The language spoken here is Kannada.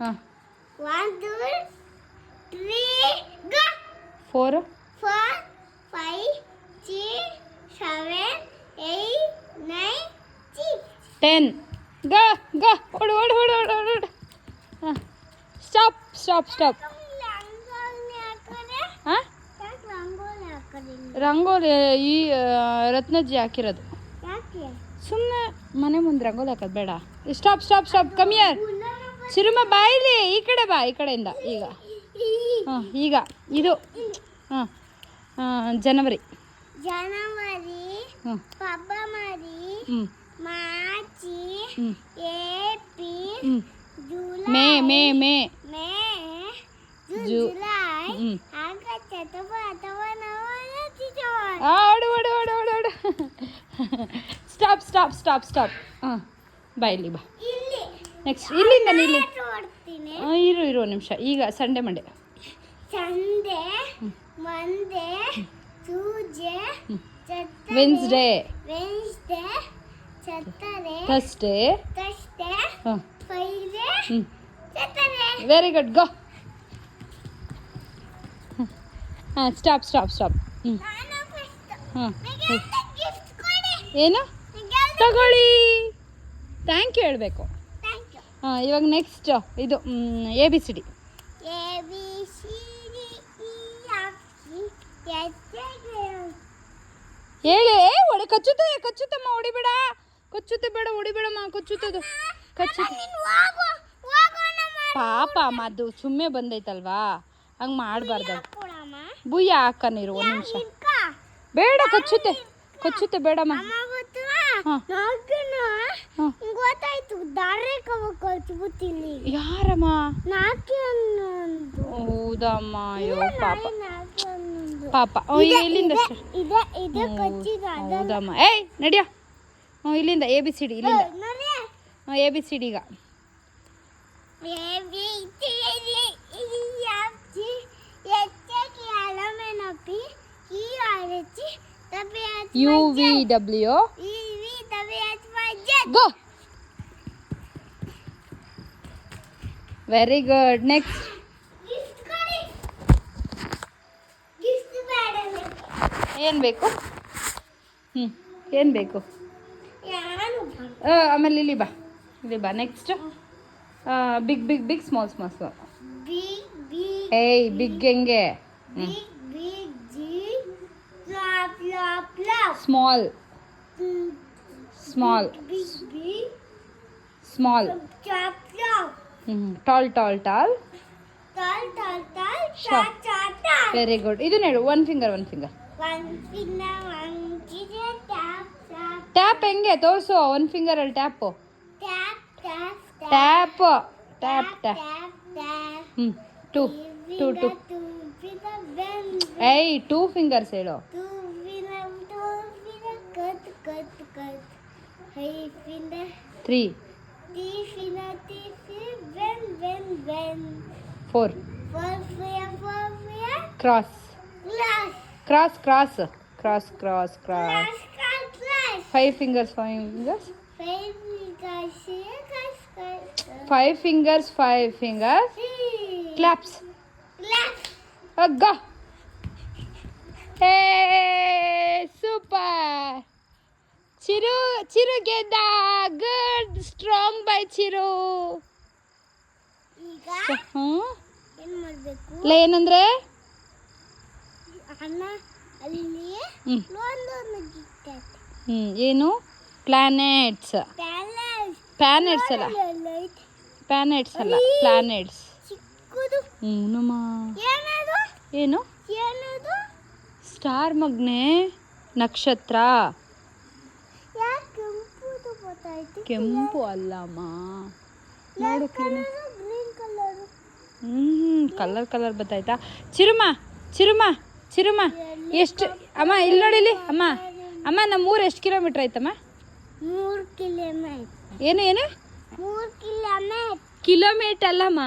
ಹಾಂ 1 2 3 go 4 4 5 6 7 8 9 10 10 ಗ ಗ ಓಡು ಓಡು ಓಡು ಓಡು ಓಡು ಓಡು ಹಾಂ ಸ್ಟಾಪ್ ಸ್ಟಾಪ್ ಸ್ಟಾಪ್ ಹಾಂ ರಂಗೋಲಿ ಈ ರತ್ನಜ್ಜಿ ಹಾಕಿರೋದು ಸುಮ್ಮನೆ ಮನೆ ಮುಂದೆ ರಂಗೋಲಿ ಹಾಕೋದು ಬೇಡ ಸ್ಟಾಪ್ ಸ್ಟಾಪ್ ಸ್ಟಾಪ್ ಕಮ್ಮಿಯರ್ ಚಿರುಮ ಬಾಯಿಲಿ ಈ ಕಡೆ ಬಾ ಈ ಕಡೆಯಿಂದ ಈಗ ಹಾಂ ಈಗ ಇದು ಹಾಂ ಜನವರಿ ಹ್ಞೂ ಫೆಬ್ರವರಿ ಹ್ಞೂ ಮಾರ್ಚ್ ಹ್ಞೂ ಏಪ್ರಿಲ್ ಹ್ಞೂ July May May zoo July ಹ್ಞೂ ಆಗಸ್ಟ್ ಅಕ್ಟೋಬರ್ ಓಡು ಓಡು ಓಡು ಓಡು ಓಡು ಸ್ಟಾಪ್ ಸ್ಟಾಪ್ ಸ್ಟಾಪ್ ಸ್ಟಾಪ್ ಹಾಂ ಬಾ ಇಲ್ಲಿ ಬಾ ಇಲ್ಲಿ ನೆಕ್ಸ್ಟ್ ಇಲ್ಲಿಂದ ಇಲ್ಲಿ ನೋಡ್ತೀನಿ ಇರು ಇರು ಒಂದು ನಿಮಿಷ ಈಗ Sunday Monday Sunday Monday Tuesday Wednesday Wednesday Saturday Thursday Thursday ಹಾಂ ಫ್ರೈಡೇ ಹ್ಞೂ ಸ್ಯಾಟರ್ಡೇ ವೆರಿ ಗುಡ್ ಗೋ ಹಾಂ ಸ್ಟಾಪ್ ಸ್ಟಾಪ್ ಸ್ಟಾಪ್ ಹ್ಞೂ ನಾನು ಫಸ್ಟ್ ಹಾಂ ಗಿಫ್ಟ್ ಕೊಡಿ ಏನು ತಗೊಳ್ಳಿ ಥ್ಯಾಂಕ್ ಯು ಹೇಳಬೇಕು ಥ್ಯಾಂಕ್ ಯು ಹಾಂ ಇವಾಗ ನೆಕ್ಸ್ಟ್ ಇದು A B C D A B C D E F G H I J ಹೇಳಿ ಒಡೆ ಕಚ್ಚುತ್ತೆ ಕಚ್ಚುತ್ತಮ್ಮ ಹೊಡಿಬೇಡ ಕಚ್ಚುತ್ತೆ ಬೇಡ ಹೊಡಿಬೇಡಮ್ಮ ಕಚ್ಚುತ್ತದು ಕಚ್ಚುತ್ತೆ ಪಾಪ ಅಮ್ಮ ಅದು ಸುಮ್ಮನೆ ಬಂದೈತಲ್ವಾ ಹಂಗೆ ಮಾಡಬಾರ್ದು ಬುಯ್ಯ ಹಾಕ ನೀರು ಒಂದು ನಿಮಿಷ ಬೇಡ ಕಚ್ಚುತ್ತೆ ಕಚ್ಚುತ್ತೆ ಬೇಡಮ್ಮ ಹಾಂ ಹಾಂ ಗೊತ್ತಾಯ್ತು ದಾರೆ ಕಚ್ಬಿಟ್ಟಿಲ್ಲಿ ಯಾರಮ್ಮ ನಾಕಿ ಹೌದಮ್ಮ ಅಯ್ಯೋ ಪಾಪ ಅನ್ನೋದು ಪಾಪ ಇಲ್ಲಿಂದ ಇದೆ ಇದೆ ಕಚ್ಚಿದ ಹೌದಮ್ಮ ಏಯ್ ನಡಿಯ ಹ್ಞೂ ಇಲ್ಲಿಂದ ಎ ಬಿ ಸಿ ಡಿ ಇಲ್ಲಿಂದ ಹಾಂ ಎ ಬಿ ಸಿ ಡಿ ಈಗ A B C D E F G H I K L M N O P Q R S W X U V W E V W X Y Z go very good next gift ಕೊಡಿ ಗಿಫ್ಟ್ ಬೇಡ ಏನು ಬೇಕು ಹ್ಞೂ ಏನು ಬೇಕು ಯಾರು ಆಮೇಲೆ ಇಲ್ಲಿ ಬಾ next big big big small small small big big ಏಯ್ ಬಿಗ್ ಹೆಂಗೆ ಬಿಗ್ ಬಿಗ್ ಜಿ flop flop flop small small big big small chop chop tall tall tall tall tall tall Sure. cha cha cha very good ಇದು ಹೇಳು one finger one finger one finger tap tap tap ಹೆಂಗೆ ತೋರಿಸು ಒನ್ ಫಿಂಗರಲ್ಲಿ tap tap tap tap tap tap tap tap tap ಹ್ಞೂ two two two two finger bend ಏಯ್ ಟೂ ಫಿಂಗರ್ಸ್ ಹೇಳು two finger cut cut cut three finger three three finger bend bend bend four four finger cross glass cross cross cross cross cross glass glass five fingers five fingers five fingers five fingers five fingers claps left ಅಗ್ಗ ಹೇ ಸೂಪರ್ ಚಿರು ಚಿರು ಗೆದ್ದ ಗುಡ್ ಸ್ಟ್ರಾಂಗ್ ಬೈ ಚಿರು ಈಗ ಹ್ಞೂ ಏನ್ ಮಾಡ್ಬೇಕು ಇಲ್ಲ ಏನಂದ್ರೆ ಅಣ್ಣ ಅಲ್ಲಿ ಹ್ಞೂ ಒಂದೊಂದು ಗಿಟ್ಟೈತೆ ಏನು ಪ್ಲಾನೆಟ್ಸ್ ಪ್ಯಾಲೇಸ್ ಪ್ಲಾನೆಟ್ಸ್ ಅಲ್ಲ ಪ್ಲಾನೆಟ್ಸ್ ಅಲ್ಲ ಪ್ಲಾನೆಟ್ಸ್ ಚಿಕ್ಕದು ನಮ್ಮ ಏನದು ಏನು ಏನದು ಸ್ಟಾರ್ ಮಗ್ನೆ ನಕ್ಷತ್ರ ಯಾಕೆ ಕೆಂಪುದು ಗೊತ್ತಾಯ್ತು ಕೆಂಪು ಅಲ್ಲಮ್ಮ ನೋಡು ಗ್ರೀನ್ ಕಲರ್ ಕಲರ್ ಕಲರ್ ಬತ್ತಾಯ್ತಾ ಚಿರುಮ ಚಿರುಮ ಚಿರುಮ ಎಷ್ಟು ಅಮ್ಮ ಇಲ್ಲಿ ನೋಡಿ ಇಲ್ಲಿ ಅಮ್ಮ ಅಮ್ಮ ನಮ್ಮ ಊರು ಎಷ್ಟು ಕಿಲೋಮೀಟ್ರ್ ಆಯ್ತಮ್ಮ 3 ಕಿಲೋಮೀಟರ್ ಏನು ಏನು 3 ಕಿಲೋಮೀಟರ್ ಕಿಲೋಮೀಟರ್ ಅಲ್ಲಮ್ಮ